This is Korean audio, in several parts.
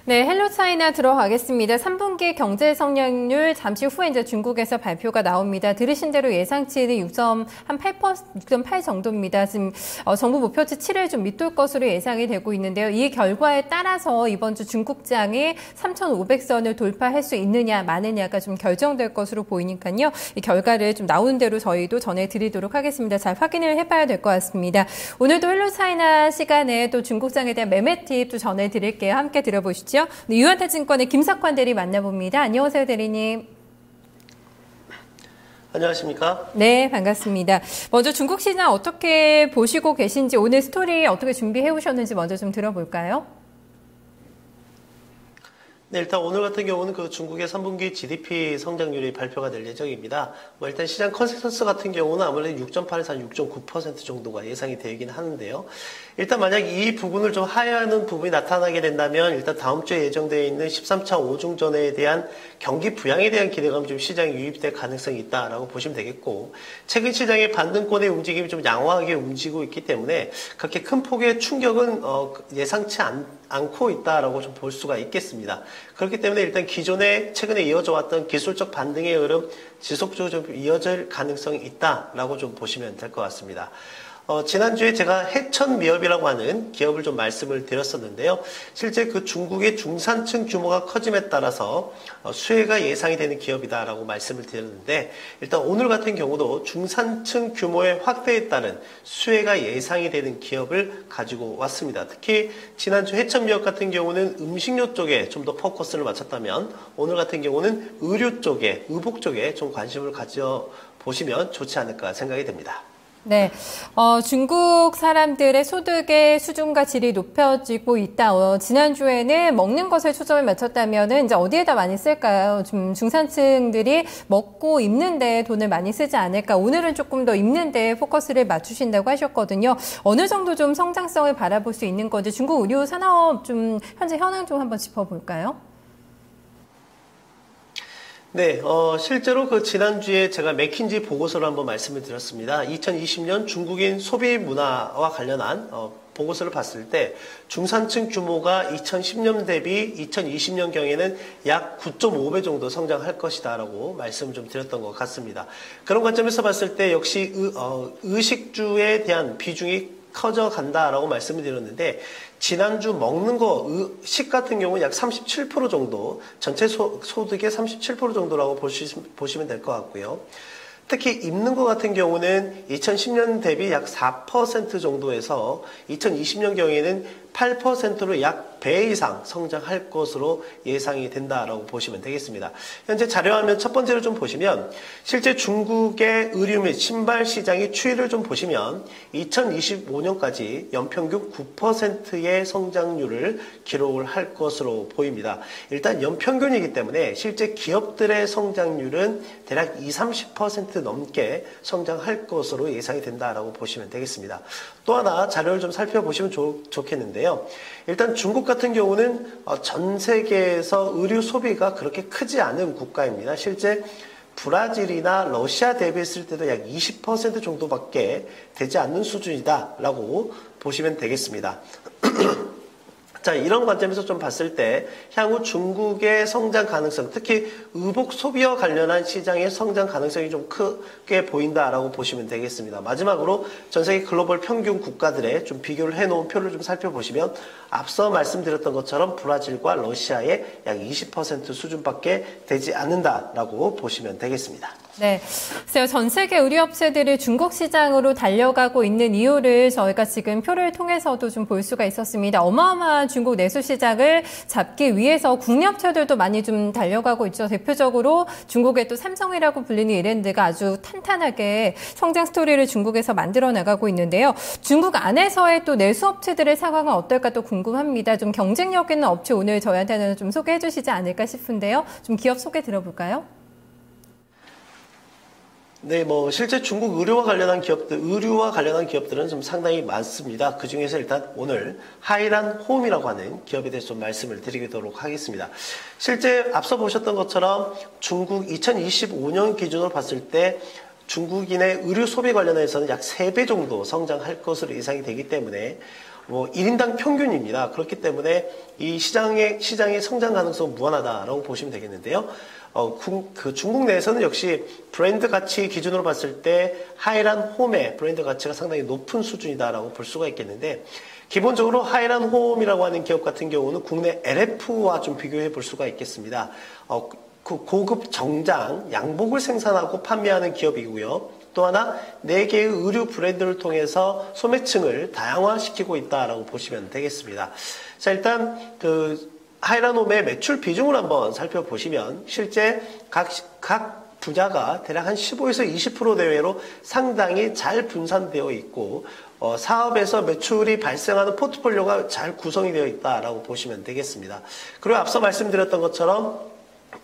네, 헬로 차이나 들어가겠습니다. 3분기 경제 성장률 잠시 후에 이제 중국에서 발표가 나옵니다. 들으신 대로 예상치는 6.8 정도입니다. 지금 정부 목표치 7을 좀 밑돌 것으로 예상이 되고 있는데요. 이 결과에 따라서 이번 주 중국장이 3,500선을 돌파할 수 있느냐 마느냐가 좀 결정될 것으로 보이니까요. 이 결과를 좀 나오는 대로 저희도 전해드리도록 하겠습니다. 잘 확인을 해봐야 될 것 같습니다. 오늘도 헬로 차이나 시간에 또 중국장에 대한 매매 팁도 전해드릴게요. 함께 들어보시죠. 네, 유한타증권의 김석환 대리 만나봅니다. 안녕하세요, 대리님. 안녕하십니까? 네, 반갑습니다. 먼저 중국 시장 어떻게 보시고 계신지, 오늘 스토리 어떻게 준비해 오셨는지 먼저 좀 들어볼까요? 네, 일단 오늘 같은 경우는 그 중국의 3분기 GDP 성장률이 발표가 될 예정입니다. 일단 시장 컨센서스 같은 경우는 아무래도 6.8에서 한 6.9% 정도가 예상이 되긴 하는데요. 일단 만약 이 부분을 좀 하회하는 부분이 나타나게 된다면 일단 다음 주에 예정되어 있는 13차 5중전에 대한 경기 부양에 대한 기대감이 좀 시장에 유입될 가능성이 있다라고 보시면 되겠고, 최근 시장의 반등권의 움직임이 좀 양호하게 움직이고 있기 때문에 그렇게 큰 폭의 충격은 예상치 않고 있다라고 좀 볼 수가 있겠습니다. 그렇기 때문에 일단 기존에 최근에 이어져 왔던 기술적 반등의 흐름 지속적으로 좀 이어질 가능성이 있다라고 좀 보시면 될 것 같습니다. 지난주에 제가 해천미업이라고 하는 기업을 좀 말씀을 드렸었는데요. 실제 그 중국의 중산층 규모가 커짐에 따라서 수혜가 예상이 되는 기업이다라고 말씀을 드렸는데, 일단 오늘 같은 경우도 중산층 규모의 확대에 따른 수혜가 예상이 되는 기업을 가지고 왔습니다. 특히 지난주 해천미업 같은 경우는 음식료 쪽에 좀 더 포커스를 맞췄다면, 오늘 같은 경우는 의류 쪽에, 의복 쪽에 좀 관심을 가져 보시면 좋지 않을까 생각이 됩니다. 네, 중국 사람들의 소득의 수준과 질이 높아지고 있다. 지난주에는 먹는 것에 초점을 맞췄다면은 이제 어디에다 많이 쓸까요? 좀 중산층들이 먹고 입는데 돈을 많이 쓰지 않을까. 오늘은 조금 더 입는데 포커스를 맞추신다고 하셨거든요. 어느 정도 좀 성장성을 바라볼 수 있는 건지, 중국 의류 산업 좀 현재 현황 좀 한번 짚어볼까요? 네, 실제로 그 지난주에 제가 맥킨지 보고서를 한번 말씀을 드렸습니다. 2020년 중국인 소비 문화와 관련한 보고서를 봤을 때 중산층 규모가 2010년 대비 2020년경에는 약 9.5배 정도 성장할 것이다라고 말씀을 좀 드렸던 것 같습니다. 그런 관점에서 봤을 때 역시 의식주에 대한 비중이 커져간다라고 말씀을 드렸는데, 지난주 먹는 식 같은 경우는 약 37% 정도, 전체 소득의 37% 정도라고 보시면 될 것 같고요. 특히 입는 것 같은 경우는 2010년 대비 약 4% 정도에서 2020년경에는 8%로 약 배 이상 성장할 것으로 예상이 된다라고 보시면 되겠습니다. 현재 자료화면 첫 번째로 좀 보시면, 실제 중국의 의류 및 신발 시장의 추이를 좀 보시면 2025년까지 연평균 9%의 성장률을 기록을 할 것으로 보입니다. 일단 연평균이기 때문에 실제 기업들의 성장률은 대략 20-30% 넘게 성장할 것으로 예상이 된다라고 보시면 되겠습니다. 또 하나 자료를 좀 살펴보시면 좋겠는데요. 일단 중국 같은 경우는 전 세계에서 의류 소비가 그렇게 크지 않은 국가입니다. 실제 브라질이나 러시아 대비했을 때도 약 20% 정도밖에 되지 않는 수준이다라고 보시면 되겠습니다. 자, 이런 관점에서 좀 봤을 때 향후 중국의 성장 가능성, 특히 의복 소비와 관련한 시장의 성장 가능성이 좀 크게 보인다라고 보시면 되겠습니다. 마지막으로 전 세계 글로벌 평균 국가들의 좀 비교를 해놓은 표를 좀 살펴보시면, 앞서 말씀드렸던 것처럼 브라질과 러시아의 약 20% 수준밖에 되지 않는다라고 보시면 되겠습니다. 네, 그래서 전 세계 의류업체들이 중국 시장으로 달려가고 있는 이유를 저희가 지금 표를 통해서도 좀 볼 수가 있었습니다. 어마어마한 중국 내수 시장을 잡기 위해서 국내 업체들도 많이 좀 달려가고 있죠. 대표적으로 중국의 또 삼성이라고 불리는 이랜드가 아주 탄탄하게 성장 스토리를 중국에서 만들어 나가고 있는데요. 중국 안에서의 또 내수 업체들의 상황은 어떨까 또 궁금합니다. 좀 경쟁력 있는 업체 오늘 저희한테는 좀 소개해 주시지 않을까 싶은데요. 좀 기업 소개 들어볼까요? 네, 실제 중국 의류와 관련한 기업들은 좀 상당히 많습니다. 그 중에서 일단 오늘 하이란 홈이라고 하는 기업에 대해서 좀 말씀을 드리도록 하겠습니다. 실제 앞서 보셨던 것처럼 중국 2025년 기준으로 봤을 때 중국인의 의류 소비 관련해서는 약 3배 정도 성장할 것으로 예상이 되기 때문에 1인당 평균입니다. 그렇기 때문에 이 시장의 성장 가능성은 무한하다라고 보시면 되겠는데요. 그 중국 내에서는 역시 브랜드 가치 기준으로 봤을 때 하이란 홈의 브랜드 가치가 상당히 높은 수준이다라고 볼 수가 있겠는데, 기본적으로 하이란 홈이라고 하는 기업 같은 경우는 국내 LF와 좀 비교해 볼 수가 있겠습니다. 그 고급 정장, 양복을 생산하고 판매하는 기업이고요. 또 하나 4개의 의류 브랜드를 통해서 소매층을 다양화시키고 있다라고 보시면 되겠습니다. 자, 일단 그 하이란홈의 매출 비중을 한번 살펴보시면 실제 각 분야가 대략 한 15에서 20% 내외로 상당히 잘 분산되어 있고, 사업에서 매출이 발생하는 포트폴리오가 잘 구성이 되어 있다라고 보시면 되겠습니다. 그리고 앞서 말씀드렸던 것처럼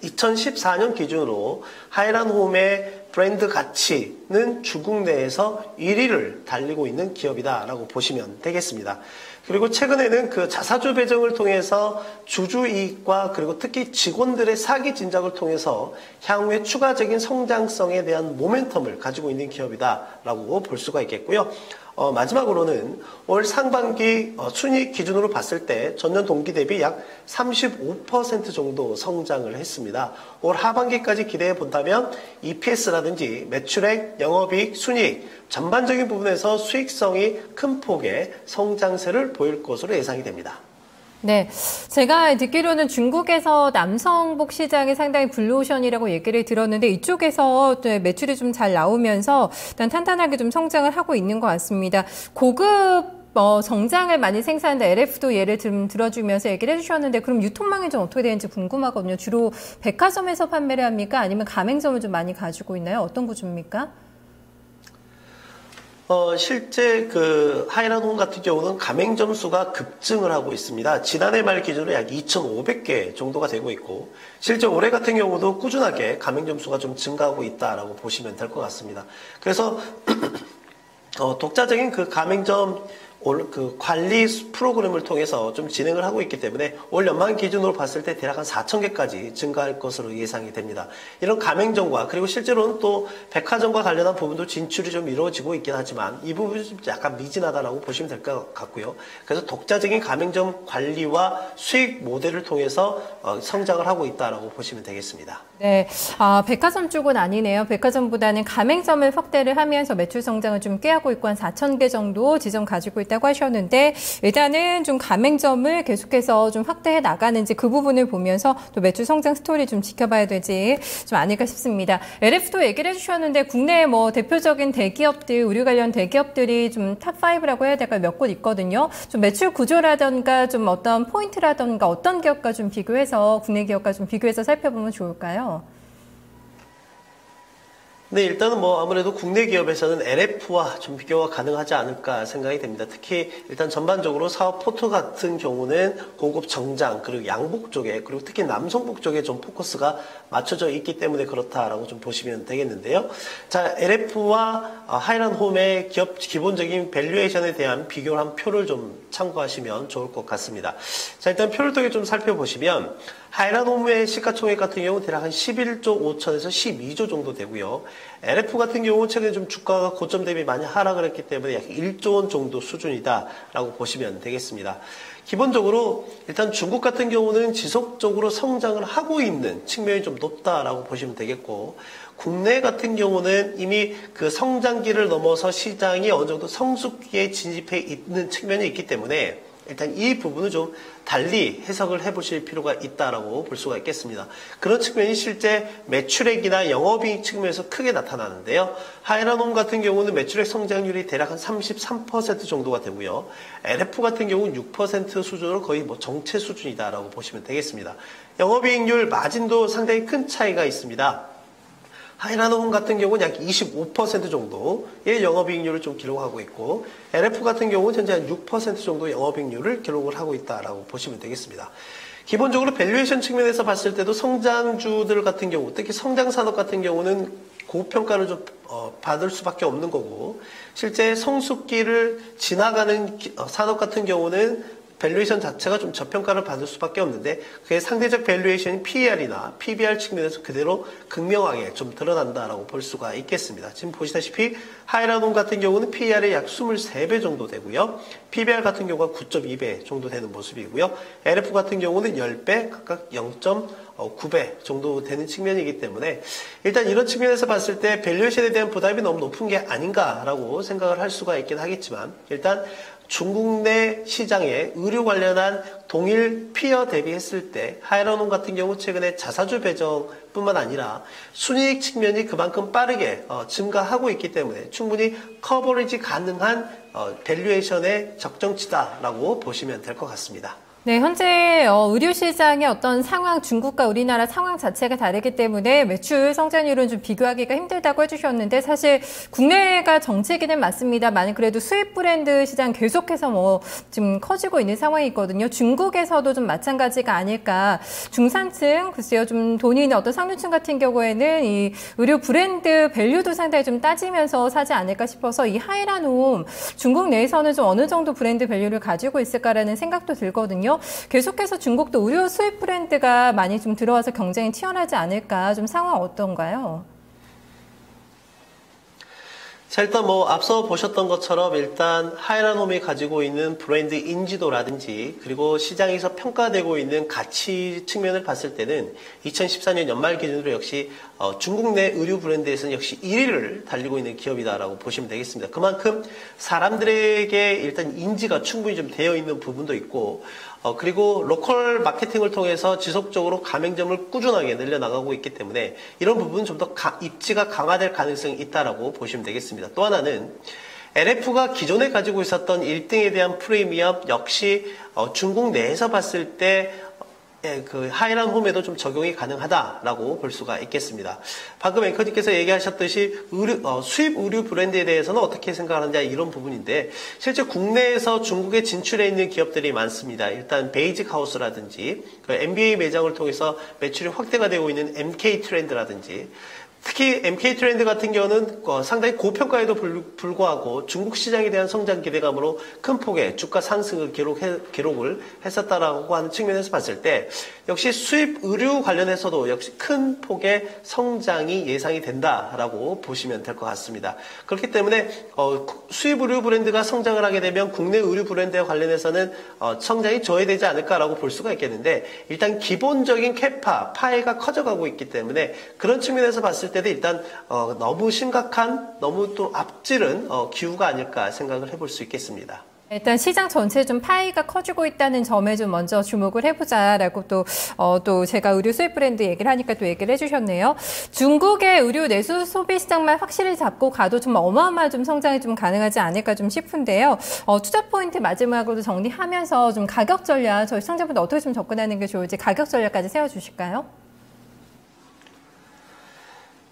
2014년 기준으로 하이란홈의 브랜드 가치는 중국 내에서 1위를 달리고 있는 기업이다라고 보시면 되겠습니다. 그리고 최근에는 그 자사주 배정을 통해서 주주 이익과 그리고 특히 직원들의 사기 진작을 통해서 향후에 추가적인 성장성에 대한 모멘텀을 가지고 있는 기업이다라고 볼 수가 있겠고요. 마지막으로는 올 상반기 순이익 기준으로 봤을 때 전년 동기 대비 약 35% 정도 성장을 했습니다. 올 하반기까지 기대해 본다면 EPS라든지 매출액, 영업이익, 순이익 전반적인 부분에서 수익성이 큰 폭의 성장세를 보일 것으로 예상이 됩니다. 네, 제가 듣기로는 중국에서 남성복 시장이 상당히 블루오션이라고 얘기를 들었는데 이쪽에서 매출이 좀 잘 나오면서 일단 탄탄하게 좀 성장을 하고 있는 것 같습니다. 고급 정장을 많이 생산하는 LF도 예를 좀 들어주면서 얘기를 해주셨는데, 그럼 유통망이 좀 어떻게 되는지 궁금하거든요. 주로 백화점에서 판매를 합니까? 아니면 가맹점을 좀 많이 가지고 있나요? 어떤 구조입니까? 실제 그 하이란홈 같은 경우는 가맹점 수가 급증을 하고 있습니다. 지난해 말 기준으로 약 2,500개 정도가 되고 있고, 실제 올해 같은 경우도 꾸준하게 가맹점 수가 좀 증가하고 있다라고 보시면 될 것 같습니다. 그래서 독자적인 그 가맹점 그 관리 프로그램을 통해서 좀 진행을 하고 있기 때문에 올 연말 기준으로 봤을 때 대략 한 4,000개까지 증가할 것으로 예상이 됩니다. 이런 가맹점과 그리고 실제로는 또 백화점과 관련한 부분도 진출이 좀 이루어지고 있긴 하지만 이 부분이 좀 약간 미진하다라고 보시면 될 것 같고요. 그래서 독자적인 가맹점 관리와 수익 모델을 통해서 성장을 하고 있다라고 보시면 되겠습니다. 네, 백화점 쪽은 아니네요. 백화점보다는 가맹점을 확대를 하면서 매출 성장을 좀 꾀하고 있고 한 4,000개 정도 지점 가지고 있다고 하셨는데, 일단은 좀 가맹점을 계속해서 좀 확대해 나가는지 그 부분을 보면서 또 매출 성장 스토리 좀 지켜봐야 되지 좀 아닐까 싶습니다. LF도 얘기를 해주셨는데 국내 뭐 대표적인 대기업들, 의류 관련 대기업들이 좀 탑5라고 해야 될까요? 몇 곳 있거든요. 좀 매출 구조라던가 좀 어떤 포인트라던가 어떤 기업과 좀 비교해서, 국내 기업과 좀 비교해서 살펴보면 좋을까요? 네, 일단은 아무래도 국내 기업에서는 LF와 좀 비교가 가능하지 않을까 생각이 됩니다. 특히 일단 전반적으로 사업 포트 같은 경우는 고급 정장, 그리고 양복 쪽에, 그리고 특히 남성복 쪽에 좀 포커스가 맞춰져 있기 때문에 그렇다라고 좀 보시면 되겠는데요. 자, LF와 하이란홈의 기본적인 밸류에이션에 대한 비교를 한 표를 좀 참고하시면 좋을 것 같습니다. 자, 일단 표를 통해 좀 살펴보시면 하이란홈의 시가총액 같은 경우 대략 한 11조 5천에서 12조 정도 되고요. LF 같은 경우 최근에 좀 주가가 고점 대비 많이 하락을 했기 때문에 약 1조 원 정도 수준이다라고 보시면 되겠습니다. 기본적으로 일단 중국 같은 경우는 지속적으로 성장을 하고 있는 측면이 좀 높다라고 보시면 되겠고, 국내 같은 경우는 이미 그 성장기를 넘어서 시장이 어느 정도 성숙기에 진입해 있는 측면이 있기 때문에 일단 이 부분을 좀 달리 해석을 해보실 필요가 있다라고 볼 수가 있겠습니다. 그런 측면이 실제 매출액이나 영업이익 측면에서 크게 나타나는데요. 하이란홈 같은 경우는 매출액 성장률이 대략 한 33% 정도가 되고요. LF 같은 경우는 6% 수준으로 거의 정체 수준이다라고 보시면 되겠습니다. 영업이익률 마진도 상당히 큰 차이가 있습니다. 하이란홈 같은 경우는 약 25% 정도의 영업이익률을 좀 기록하고 있고, LF 같은 경우는 현재 한 6% 정도 영업이익률을 기록을 하고 있다라고 보시면 되겠습니다. 기본적으로 밸류에이션 측면에서 봤을 때도 성장주들 같은 경우, 특히 성장산업 같은 경우는 고평가를 좀 받을 수밖에 없는 거고, 실제 성숙기를 지나가는 산업 같은 경우는 밸류에이션 자체가 좀 저평가를 받을 수밖에 없는데 그게 상대적 밸류에이션인 PER이나 PBR 측면에서 그대로 극명하게 좀 드러난다라고 볼 수가 있겠습니다. 지금 보시다시피 하이라논 같은 경우는 PER이 약 23배 정도 되고요. PBR 같은 경우가 9.2배 정도 되는 모습이고요. LF 같은 경우는 10배, 각각 0.9배 정도 되는 측면이기 때문에 일단 이런 측면에서 봤을 때 밸류에이션에 대한 부담이 너무 높은 게 아닌가라고 생각을 할 수가 있긴 하겠지만 일단 중국 내 시장에 의류 관련한 동일 피어 대비했을 때 하이라논 같은 경우 최근에 자사주 배정뿐만 아니라 순이익 측면이 그만큼 빠르게 증가하고 있기 때문에 충분히 커버리지 가능한 밸류에이션의 적정치다라고 보시면 될 것 같습니다. 네, 현재 의류 시장의 어떤 상황, 중국과 우리나라 상황 자체가 다르기 때문에 매출 성장률은 좀 비교하기가 힘들다고 해주셨는데 사실 국내가 정체기는 맞습니다만 그래도 수입 브랜드 시장 계속해서 지금 커지고 있는 상황이 있거든요. 중국에서도 좀 마찬가지가 아닐까. 중산층, 글쎄요, 좀 돈이 있는 어떤 상류층 같은 경우에는 이 의류 브랜드 밸류도 상당히 좀 따지면서 사지 않을까 싶어서 이 하이라논 중국 내에서는 좀 어느 정도 브랜드 밸류를 가지고 있을까라는 생각도 들거든요. 계속해서 중국도 의류 수입 브랜드가 많이 좀 들어와서 경쟁이 치열하지 않을까, 좀 상황 어떤가요? 자, 일단 앞서 보셨던 것처럼 일단 하이라논이 가지고 있는 브랜드 인지도라든지 그리고 시장에서 평가되고 있는 가치 측면을 봤을 때는 2014년 연말 기준으로 역시 중국 내 의류 브랜드에서는 역시 1위를 달리고 있는 기업이다라고 보시면 되겠습니다. 그만큼 사람들에게 일단 인지가 충분히 좀 되어 있는 부분도 있고 그리고 로컬 마케팅을 통해서 지속적으로 가맹점을 꾸준하게 늘려나가고 있기 때문에 이런 부분은 좀 더 입지가 강화될 가능성이 있다라고 보시면 되겠습니다. 또 하나는 LF가 기존에 가지고 있었던 1등에 대한 프리미엄 역시 중국 내에서 봤을 때 그 하이라논홈에도 좀 적용이 가능하다라고 볼 수가 있겠습니다. 방금 앵커님께서 얘기하셨듯이 수입 의류 브랜드에 대해서는 어떻게 생각하느냐 이런 부분인데 실제 국내에서 중국에 진출해 있는 기업들이 많습니다. 일단 베이직 하우스라든지 NBA 매장을 통해서 매출이 확대가 되고 있는 MK 트렌드라든지 특히 MK 트렌드 같은 경우는 상당히 고평가에도 불구하고 중국 시장에 대한 성장 기대감으로 큰 폭의 주가 상승을 기록을 했었다라고 하는 측면에서 봤을 때 역시 수입 의류 관련해서도 역시 큰 폭의 성장이 예상이 된다라고 보시면 될 것 같습니다. 그렇기 때문에 수입 의류 브랜드가 성장을 하게 되면 국내 의류 브랜드에 관련해서는 성장이 저해되지 않을까라고 볼 수가 있겠는데 일단 기본적인 파이가 커져가고 있기 때문에 그런 측면에서 봤을 때도 일단 너무 심각한 너무 또 앞지른 기후가 아닐까 생각을 해볼 수 있겠습니다. 일단 시장 전체에 좀 파이가 커지고 있다는 점에 좀 먼저 주목을 해보자라고 또 제가 의류 수입 브랜드 얘기를 하니까 또 얘기를 해주셨네요. 중국의 의류 내수 소비 시장만 확실히 잡고 가도 좀 어마어마한 좀 성장이 좀 가능하지 않을까 좀 싶은데요. 투자 포인트 마지막으로 정리하면서 좀 가격 전략 저희 시청자분들 어떻게 좀 접근하는 게 좋을지 가격 전략까지 세워주실까요?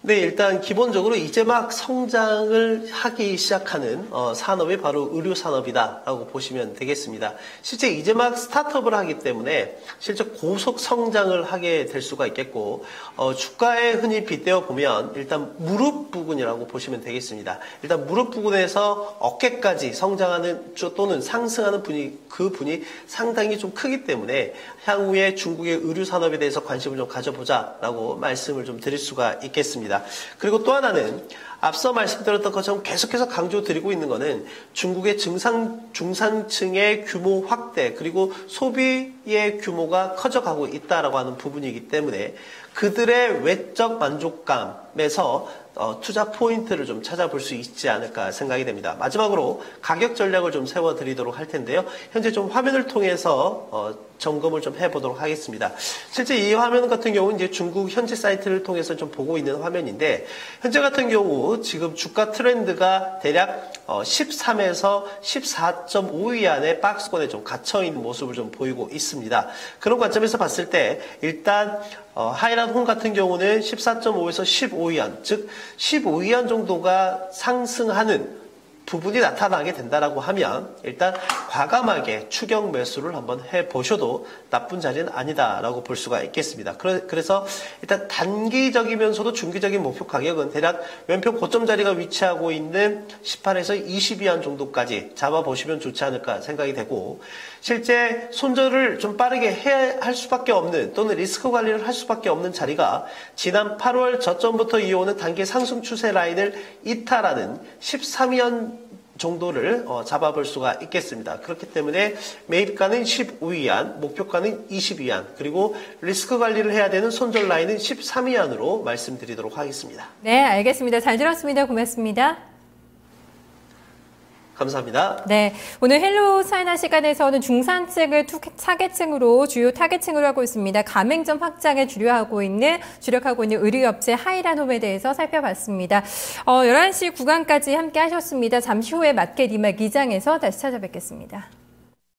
네, 일단 기본적으로 이제 막 성장을 하기 시작하는 산업이 바로 의류 산업이다라고 보시면 되겠습니다. 실제 이제 막 스타트업을 하기 때문에 실제 고속 성장을 하게 될 수가 있겠고 주가에 흔히 빗대어 보면 일단 무릎 부근이라고 보시면 되겠습니다. 일단 무릎 부근에서 어깨까지 성장하는 또는 상승하는 그 분이 상당히 좀 크기 때문에 향후에 중국의 의류 산업에 대해서 관심을 좀 가져보자라고 말씀을 좀 드릴 수가 있겠습니다. 그리고 또 하나는 앞서 말씀드렸던 것처럼 계속해서 강조드리고 있는 것은 중국의 중산층의 규모 확대 그리고 소비의 규모가 커져가고 있다라고 하는 부분이기 때문에 그들의 외적 만족감에서 투자 포인트를 좀 찾아볼 수 있지 않을까 생각이 됩니다. 마지막으로 가격 전략을 좀 세워드리도록 할 텐데요. 현재 좀 화면을 통해서 점검을 좀 해보도록 하겠습니다. 실제 이 화면 같은 경우는 이제 중국 현지 사이트를 통해서 좀 보고 있는 화면인데 현재 같은 경우 지금 주가 트렌드가 대략 13에서 14.5위 안에 박스권에 좀 갇혀있는 모습을 좀 보이고 있습니다. 그런 관점에서 봤을 때 일단 하이라논 같은 경우는 14.5에서 15위 안, 즉 15위 안 정도가 상승하는 부분이 나타나게 된다라고 하면 일단 과감하게 추격 매수를 한번 해보셔도 나쁜 자리는 아니다라고 볼 수가 있겠습니다. 그래서 일단 단기적이면서도 중기적인 목표 가격은 대략 왼편 고점 자리가 위치하고 있는 18에서 22안 정도까지 잡아보시면 좋지 않을까 생각이 되고, 실제 손절을 좀 빠르게 해야 할 수밖에 없는, 또는 리스크 관리를 할 수밖에 없는 자리가 지난 8월 저점부터 이어오는 단기 상승 추세 라인을 이탈하는 13연 정도를 잡아볼 수가 있겠습니다. 그렇기 때문에 매입가는 15위안, 목표가는 22위안, 그리고 리스크 관리를 해야 되는 손절 라인은 13위안으로 말씀드리도록 하겠습니다. 네, 알겠습니다. 잘 들었습니다. 고맙습니다. 감사합니다. 네, 오늘 헬로 차이나 시간에서는 중산층을 타겟층으로 주요 타겟층으로 하고 있습니다. 가맹점 확장에 주력하고 있는 의류업체 하이라놈에 대해서 살펴봤습니다. 11시 구간까지 함께 하셨습니다. 잠시 후에 마켓 이말 2장에서 다시 찾아뵙겠습니다.